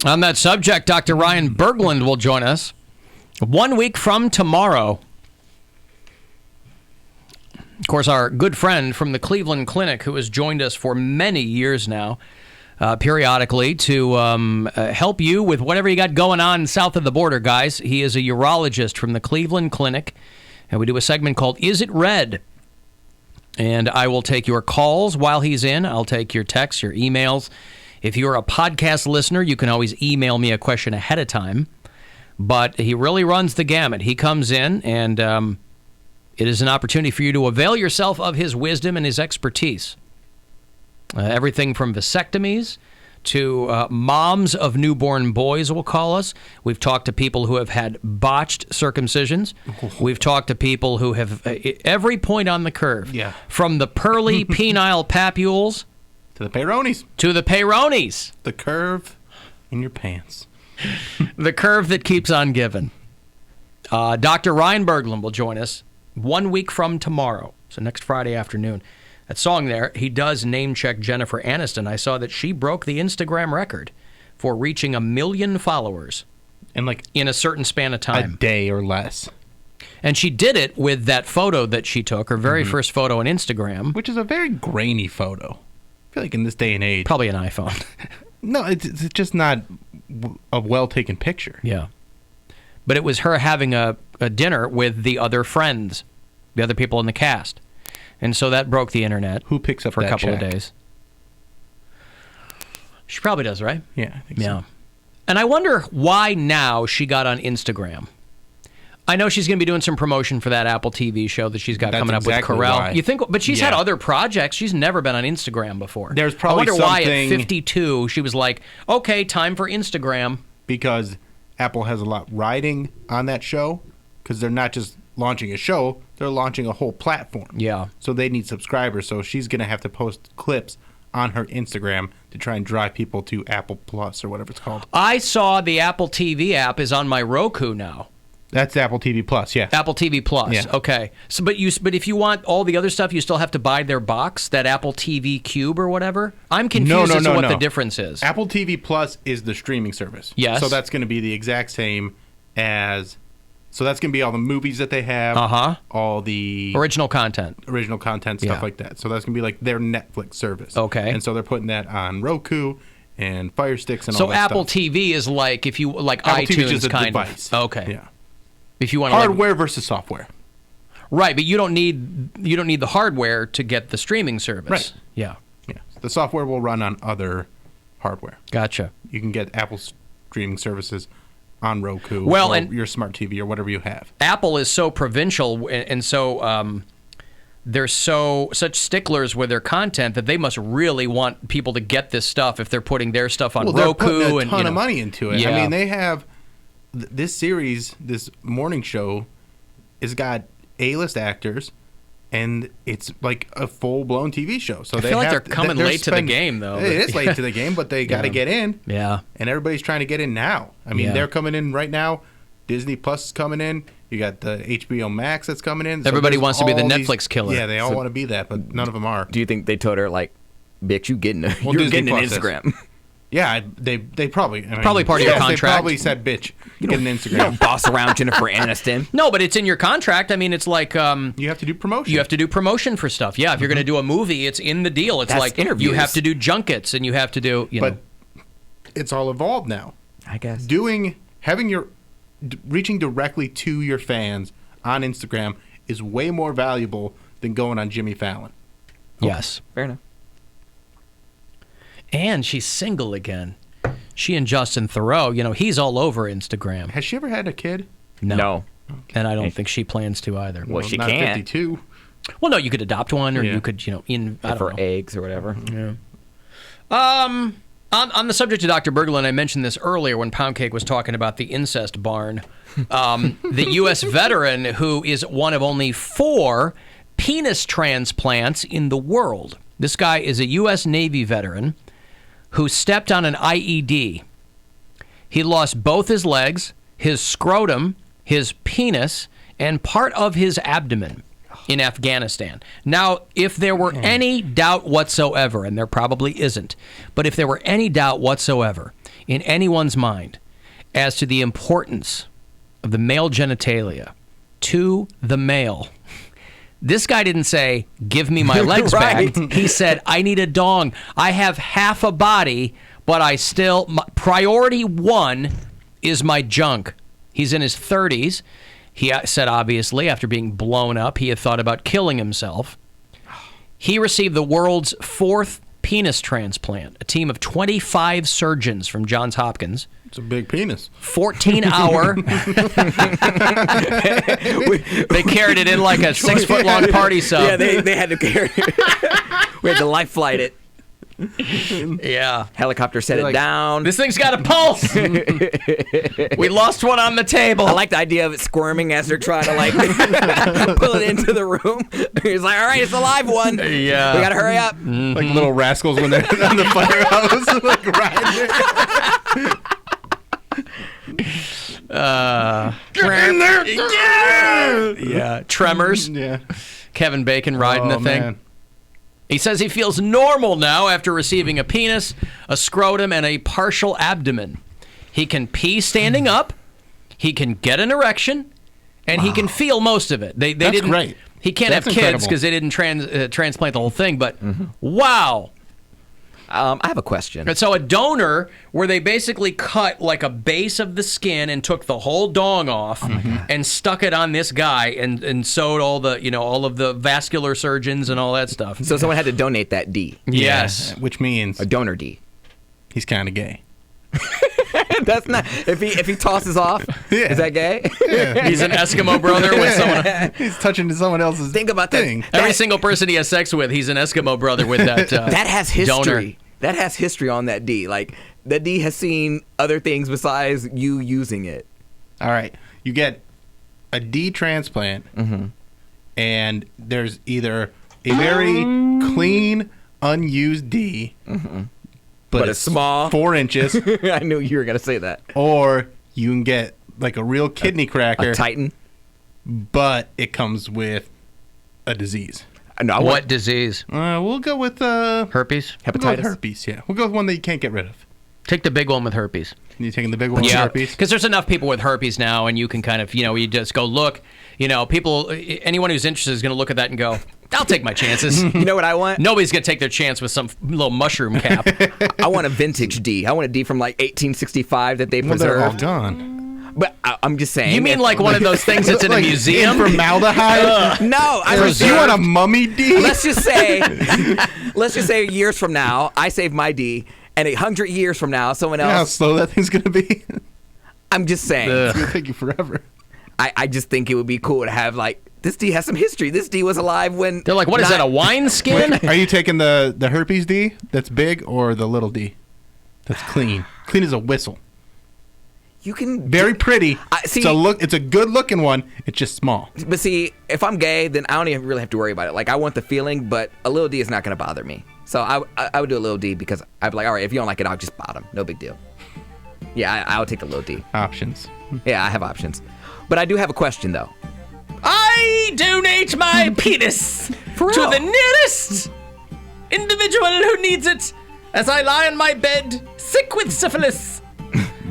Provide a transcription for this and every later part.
On that subject, Dr. Ryan Berglund will join us 1 week from tomorrow. Of course, our good friend from the Cleveland Clinic, who has joined us for many years now, periodically to help you with whatever you got going on south of the border, guys. He is a urologist from the Cleveland Clinic, and we do a segment called Is It Red? And I will take your calls while he's in. I'll take your texts, your emails. If you're a podcast listener, you can always email me a question ahead of time. But he really runs the gamut. He comes in, and it is an opportunity for you to avail yourself of his wisdom and his expertise. Everything from vasectomies to moms of newborn boys will call us. We've talked to people who have had botched circumcisions. We've talked to people who have every point on the curve. Yeah. From the pearly penile papules To the peyronie's. to the peyronie's. The curve in your pants. The curve that keeps on giving. Dr. Ryan Berglund will join us 1 week from tomorrow, so next Friday afternoon. That song there, he does name-check Jennifer Aniston. I saw that she broke the Instagram record for reaching 1 million followers And like in a certain span of a time. day or less. And she did it with that photo that she took, her very first photo on Instagram. Which is a very grainy photo. I feel like in this day and age. Probably an iPhone. No, it's just not a well-taken picture. Yeah. But it was her having a dinner with the other friends, the other people in the cast. And so that broke the internet. Who picks up for a that couple check? of days? She probably does, right? Yeah, I think Yeah. so. And I wonder why now she got on Instagram. I know she's going to be doing some promotion for that Apple TV show that she's got That's coming up exactly with Carell. why. You think? But she's had Yeah. other projects. She's never been on Instagram before. There's probably I wonder why at something- 52 she was like, okay, time for Instagram. Because Apple has a lot riding on that show. Because they're not just launching a show, they're launching a whole platform. Yeah. So they need subscribers. So she's going to have to post clips on her Instagram to try and drive people to Apple Plus or whatever it's called. I saw the Apple TV app is on my Roku now. That's Apple TV Plus, yeah. Apple TV Plus. Yeah. Okay. So, but if you want all the other stuff, you still have to buy their box, that Apple TV Cube or whatever. I'm confused as to what the difference is. Apple TV Plus is the streaming service. Yes. So that's going to be the exact same as. So that's going to be all the movies that they have. All the original content, stuff Yeah. like that. So that's going to be like their Netflix service. Okay. And so they're putting that on Roku and Fire Sticks and all So that Apple stuff. TV is like if you like Apple TV iTunes is just a kind device. of. Okay. Yeah. If you want Hardware versus software. Right, but you don't need the hardware to get the streaming service. Right. Yeah. Yeah. The software will run on other hardware. Gotcha. You can get Apple streaming services on Roku Well, or and your smart TV or whatever you have. Apple is so provincial and so they're such sticklers with their content that they must really want people to get this stuff if they're putting their stuff on Well, they're Roku putting a and ton of money into it. Yeah. I mean, they have this series, this morning show, has got A-list actors, and it's like a full-blown TV show. So I they feel like have they're coming late to the game, though. It is late to the game, but they got to get in. Yeah. And everybody's trying to get in now. I mean, Yeah. they're coming in right now. Disney Plus is coming in. You got the HBO Max that's coming in. So Everybody there's wants to be the all Netflix killer. Yeah, they all want to be that, but none of them are. Do you think they told her, like, bitch, you're getting Disney an Plus is. Instagram? Yeah, they probably. I mean, Probably part of your yes, contract. They probably said, bitch, get an Instagram. You don't boss around Jennifer Aniston. No, but it's in your contract. I mean, it's like You have to do promotion. you have to do promotion for stuff. Yeah, if you're going to do a movie, it's in the deal. It's That's like you interviews. have to do junkets and you have to do, But it's all evolved now. I guess. Reaching directly to your fans on Instagram is way more valuable than going on Jimmy Fallon. Yes. Fair enough. And she's single again. She and Justin Theroux, he's all over Instagram. Has she ever had a kid? No. And I don't think she plans to either. Well, she not can't. 52. Well, no, you could adopt one or Yeah. you could, I don't For know. eggs or whatever. Yeah. On the subject of Dr. Berglund, I mentioned this earlier when Poundcake was talking about the incest barn. The U.S. veteran who is one of only 4 penis transplants in the world. This guy is a U.S. Navy veteran who stepped on an IED. He lost both his legs, his scrotum, his penis, and part of his abdomen. in Afghanistan. Now, if there were any doubt whatsoever, and there probably isn't, but if there were any doubt whatsoever in anyone's mind as to the importance of the male genitalia to the male, this guy didn't say, give me my legs Right. back. He said, I need a dong. I have half a body, but priority one is my junk. He's in his 30s. He said, obviously, after being blown up, he had thought about killing himself. He received the world's 4th penis transplant, a team of 25 surgeons from Johns Hopkins. It's a big penis. 14-hour. They carried it in like a 6-foot-long party sub. Yeah, they had to carry we had to life flight it. Yeah. Helicopter set it down. This thing's got a pulse. We lost one on the table. I like the idea of it squirming as they're trying to like pull it into the room. He's like, all right, it's a live one. Yeah. We got to hurry up. Like little rascals when they're on the firehouse. Like riding Get in there! Yeah. Tremors. Yeah. Kevin Bacon riding the thing. Man. He says he feels normal now after receiving a penis, a scrotum, and a partial abdomen. He can pee standing up. He can get an erection, and he can feel most of it. They That's didn't. great. He can't That's have kids incredible. because they didn't transplant the whole thing. But wow. I have a question. And so a donor, where they basically cut like a base of the skin and took the whole dong off and stuck it on this guy and sewed all of the vascular surgeons and all that stuff. So someone had to donate that D, Yes. Which means a donor D. he's kind of gay. That's not if he tosses off. Yeah. Is that gay? He's an Eskimo brother with someone. He's touching someone else's Think about that. thing. Every single person he has sex with, he's an Eskimo brother with that. That has history. Donor. That has history on that D. Like that D has seen other things besides you using it. All right. You get a D transplant, and there's either a very clean, unused D, but it's small. 4 inches, I knew you were gonna say that. or you can get like a real kidney cracker, A Titan. but it comes with a disease. No, What disease? We'll go with Herpes? we'll go with Hepatitis? herpes. Yeah, we'll go with one that you can't get rid of. Take the big one with herpes. You taking the big one with Yeah, herpes? because there's enough people with herpes now, and you can kind of, you just go look. Anyone who's interested is going to look at that and go, I'll take my chances. You know what I want? Nobody's going to take their chance with some little mushroom cap. I want a vintage D. I want a D from like 1865 that they Well, they're all preserved. gone. But I'm just saying. You mean like one of those things that's in a Like museum? in formaldehyde? No, I Chris, you want a mummy D? let's just say years from now, I save my D, and 100 years from now, someone You know how else. slow that thing's gonna be? I'm just saying. It's gonna take you forever. I just think it would be cool to have like this D has some history. This D was alive when They're like, what is that, a wine skin? Are you taking the herpes D that's big or the little D that's clean? Clean as a whistle. You can Very pretty. see- It's a good looking one. It's just small. But see, if I'm gay, then I don't even really have to worry about it. Like I want the feeling, but a little D is not going to bother me. So I would do a little D because I'd be like, all right, if you don't like it, I'll just bottom. No big deal. Yeah, I would take the little D. Options. Yeah, I have options. But I do have a question though. I donate my penis to real? the nearest individual who needs it as I lie on my bed, sick with syphilis.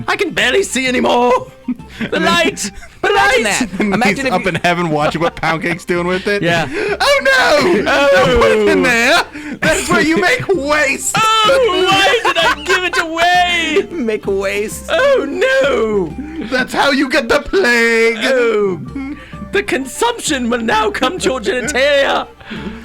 I can barely see anymore. The light. Imagine that. Imagine He's if up you, in heaven watching what Poundcake's doing with it. Yeah. Oh no! Don't put it in there. That's where you make waste. Oh, why did I give it away? make a waste. Oh, no. That's how you get the plague. Oh, the consumption will now come to your genitalia.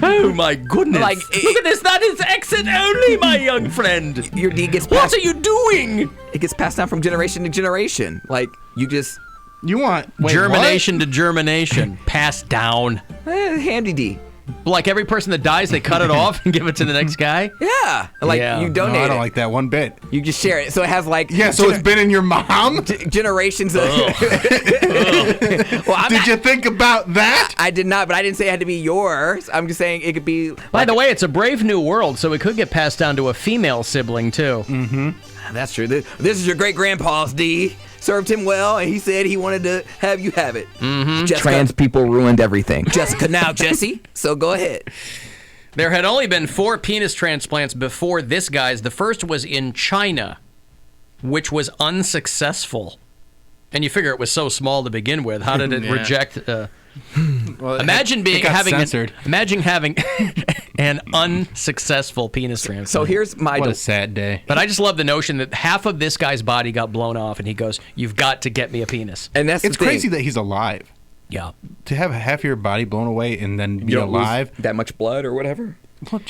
Oh, my goodness. Like, look at this. That is exit only, my young friend. Your D gets What passed. are you doing? It gets passed down from generation to generation. Like you just You want Germination to germination. Passed down. handy D. Like every person that dies, they cut it off and give it to the next guy. Yeah, like Yeah. you No, donate I don't it. like that one bit. You just share it, so it has like Yeah, so it's been in your mom. generations of. Well, Did you think about that? I did not, but I didn't say it had to be yours. I'm just saying it could be. By the way, it's a brave new world, so it could get passed down to a female sibling, too. That's true. This is your great grandpa's D. served him well, and he said he wanted to have you have it. Mm-hmm. Trans people ruined everything. Jessica, now Jesse. So go ahead. There had only been 4 penis transplants before this guy's. The first was in China, which was unsuccessful. And you figure it was so small to begin with. How did it reject? Well, imagine having an unsuccessful penis transplant. So here's my what a sad day. But I just love the notion that half of this guy's body got blown off, and he goes, "You've got to get me a penis." and that's It's the thing. crazy that he's alive. Yeah. To have half your body blown away and then be You don't lose alive. that much blood or whatever. Well,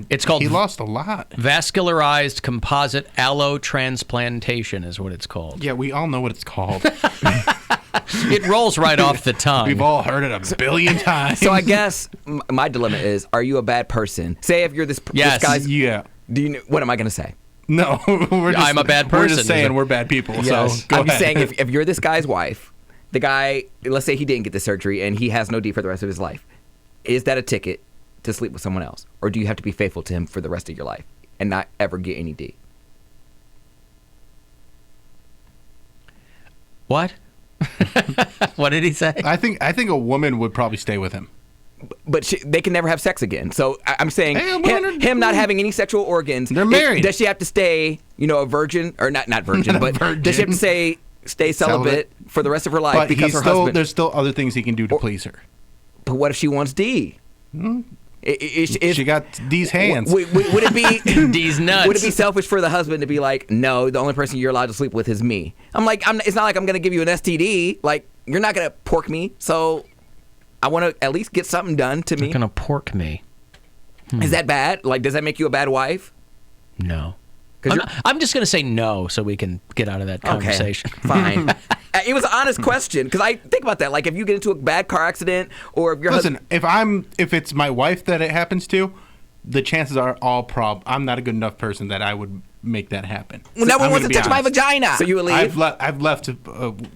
It's called he lost a lot. Vascularized composite allotransplantation is what it's called. Yeah, we all know what it's called. It rolls right off the tongue. We've all heard it a billion times. So I guess my dilemma is: are you a bad person? Say if you're this Yes. guy's. Yeah. Do you? What am I going to say? No, I'm a bad We're person. just saying we're bad people. Yes. So go I'm just ahead. saying if you're this guy's wife, the guy, let's say he didn't get the surgery and he has no D for the rest of his life, is that a ticket to sleep with someone else, or do you have to be faithful to him for the rest of your life and not ever get any D? What? What did he say? I think a woman would probably stay with him. But they can never have sex again. So I'm saying Hey, him not having any sexual organs. They're married. Does she have to stay, a virgin or not virgin, Not but virgin. does she have to stay celibate for the rest of her life But because her husband? there's still other things he can do to please her. But what if she wants D? She got these hands. Would it be D's nuts. Would it be selfish for the husband to be like, no, the only person you're allowed to sleep with is me? It's not like I'm going to give you an STD. Like, you're not going to pork me. So I want to at least get something done to me. You're gonna pork me. Is that bad? Like, does that make you a bad wife? No. 'Cause I'm just gonna say no so we can get out of that conversation. Okay, fine. It was an honest question because I think about that. Like, if you get into a bad car accident, or if your Listen, if it's my wife that it happens to, the chances are all I'm not a good enough person that I would make that happen. well, no one I'm wants to gonna touch be my honest. vagina. So you would leave. I've left a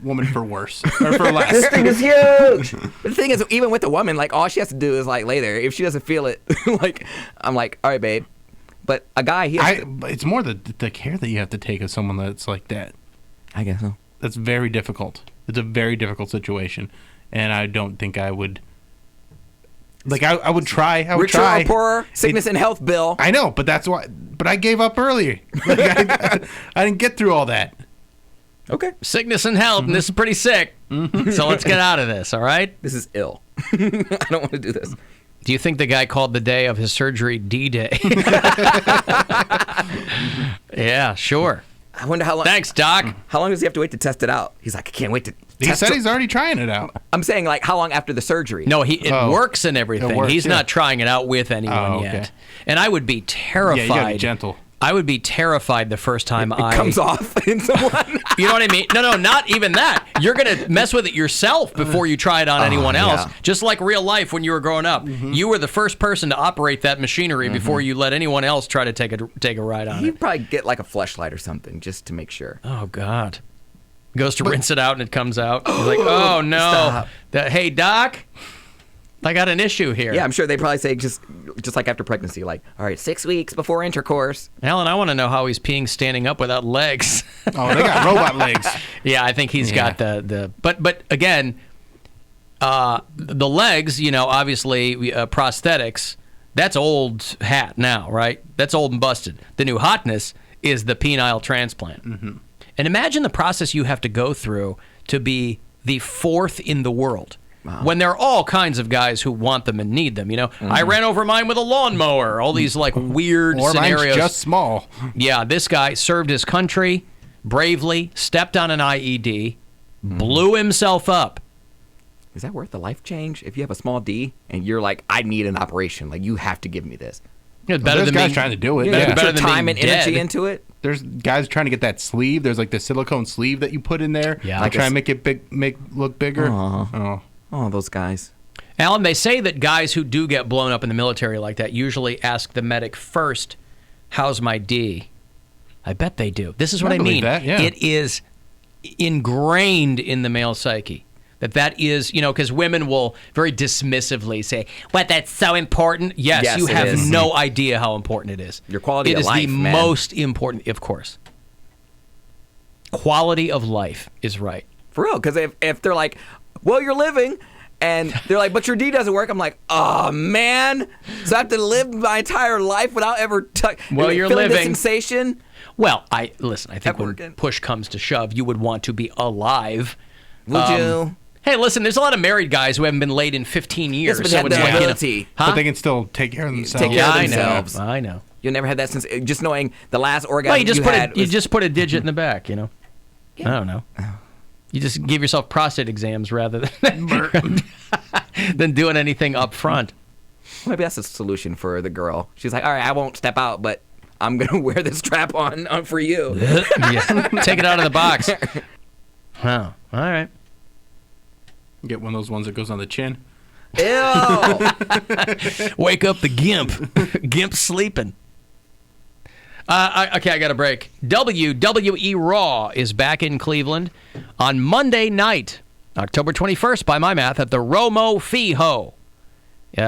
woman for worse or for less. This thing is huge. The thing is, even with a woman, like, all she has to do is like lay there. If she doesn't feel it, like, I'm like, all right, babe. But a guy, It's more the care that you have to take of someone that's like that. I guess so. That's very difficult. It's a very difficult situation, and I don't think I would. Like I would try. I would Richer try. or poorer, sickness and health bill. I know, but that's why. But I gave up earlier. Like I didn't get through all that. Okay. Sickness and health, and this is pretty sick. So let's get out of this, all right? This is ill. I don't want to do this. Do you think the guy called the day of his surgery D-Day? Yeah, sure. I wonder how long. Thanks, Doc. How long does he have to wait to test it out? He's like, I can't wait to. He test said it. he's already trying it out. I'm saying, like, how long after the surgery? No, it works and everything. It works, He's yeah. not trying it out with anyone Oh, okay. yet. And I would be terrified. Yeah, you gotta be gentle. I would be terrified the first time It comes off in someone. You know what I mean? No, not even that. You're going to mess with it yourself before you try it on anyone else. yeah. Just like real life when you were growing up. You were the first person to operate that machinery before you let anyone else try to take a ride on You'd it. probably get like a fleshlight or something just to make sure. Oh, God. Goes to rinse it out and it comes out. He's like, oh, no. Stop. Hey, Doc, I got an issue here. Yeah, I'm sure they probably say just like after pregnancy, like, all right, 6 weeks before intercourse. Alan, I want to know how he's peeing standing up without legs. Oh, they got robot legs. Yeah, I think he's got the but again, the legs, obviously prosthetics. That's old hat now, right? That's old and busted. The new hotness is the penile transplant. Mm-hmm. And imagine the process you have to go through to be the fourth in the world. Wow. When there are all kinds of guys who want them and need them, I ran over mine with a lawnmower. All these like weird Or scenarios. mine's just small. Yeah, this guy served his country bravely, stepped on an IED, blew himself up. Is that worth the life change? If you have a small D and you're like, I need an operation, like you have to give me this. It's better There's than guys being, trying to do it. You Yeah. put better your than time being and energy dead. into it. There's guys trying to get that sleeve. There's like the silicone sleeve that you put in there. Yeah. To Like try a- and make it look bigger. Oh. Oh, those guys. Alan, they say that guys who do get blown up in the military like that usually ask the medic first, how's my D? I bet they do. This is what I believe mean. that, yeah. It is ingrained in the male psyche. That is, because women will very dismissively say, what, that's so important? Yes, Yes, you it have is. no idea how important it is. Your quality It of is life, the man. most important, of course. Quality of life is right. For real, because if they're like, well, you're living, and they're like, but your D doesn't work, I'm like, oh, man. So I have to live my entire life without ever Well, you're feeling the living. sensation. Well, I think when working. push comes to shove, you would want to be alive. Would you? Hey, listen, there's a lot of married guys who haven't been laid in 15 years. Yes, but they have it's the like, you know, ability. But they can still take care of themselves. Take care of I themselves. know. I know. You never had that sense, just knowing the last orgasm Well, you just had. you just put a digit in the back, you know. I don't know. You just give yourself prostate exams rather than doing anything up front. Maybe that's a solution for the girl. She's like, all right, I won't step out, but I'm going to wear this strap on for you. Yeah. Take it out of the box. Oh, all right. Get one of those ones that goes on the chin. Ew. Wake up the gimp. Gimp sleeping. Okay, I got a break. WWE Raw is back in Cleveland on Monday night, October 21st, by my math, at the Romo Fijo.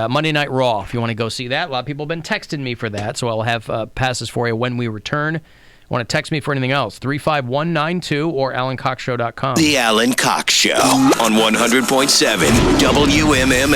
Monday Night Raw, if you want to go see that. A lot of people have been texting me for that, so I'll have passes for you when we return. Want to text me for anything else, 35192 or AlanCoxShow.com. The Alan Cox Show on 100.7 WMMS.